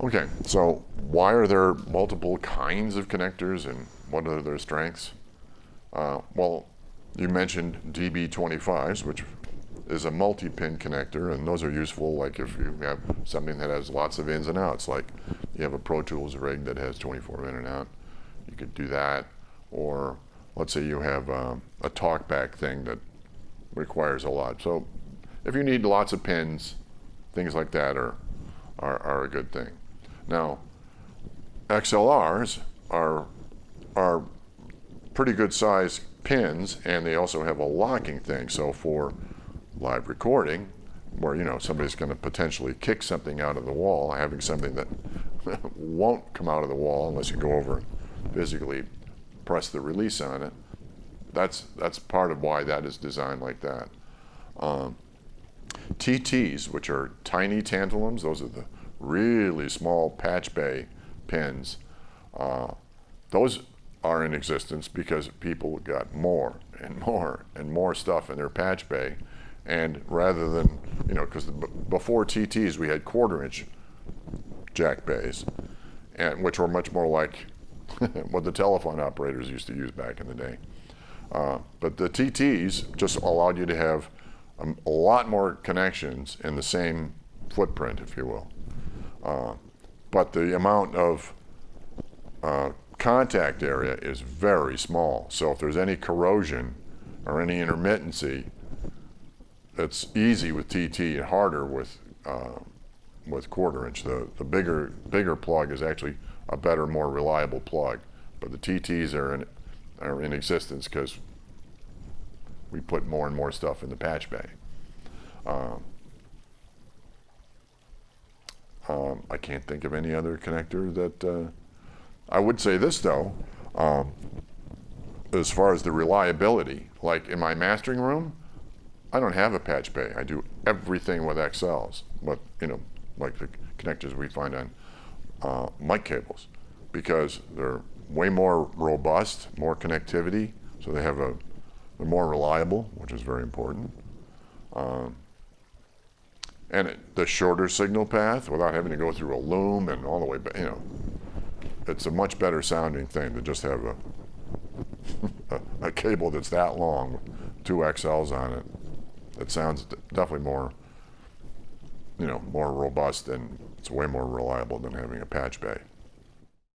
Okay, so why are there multiple kinds of connectors and what are their strengths? Well, you mentioned DB25s, which is a multi-pin connector, and those are useful like if you have something that has lots of ins and outs, like you have a Pro Tools rig that has 24 in and out. You could do that, or let's say you have a talkback thing that requires a lot. So if you need lots of pins, things like that are a good thing. Now, XLRs are pretty good size pins, and they also have a locking thing. So for live recording, where somebody's going to potentially kick something out of the wall, having something that won't come out of the wall unless you go over and physically press the release on it. That's part of why that is designed like that. TTs, which are tiny tantalums, those are the really small patch bay pins. Those are in existence because people got more and more and more stuff in their patch bay. And rather than, because before TTs we had 1/4-inch jack bays, which were much more like what the telephone operators used to use back in the day. But the TTs just allowed you to have a lot more connections in the same footprint, if you will. But the amount of contact area is very small. So if there's any corrosion or any intermittency, it's easy with TT and harder with 1/4-inch. The bigger plug is actually a better, more reliable plug. But the TTs are in existence because we put more and more stuff in the patch bay. I can't think of any other connector that, I would say this though, as far as the reliability, like in my mastering room, I don't have a patch bay. I do everything with XLs, but like the connectors we find on mic cables, because they're way more robust, more connectivity, so they're more reliable, which is very important. And the shorter signal path, without having to go through a loom and all the way back, it's a much better sounding thing to just have a cable that's that long with 2 XLs on it. It sounds definitely more, more robust, and it's way more reliable than having a patch bay.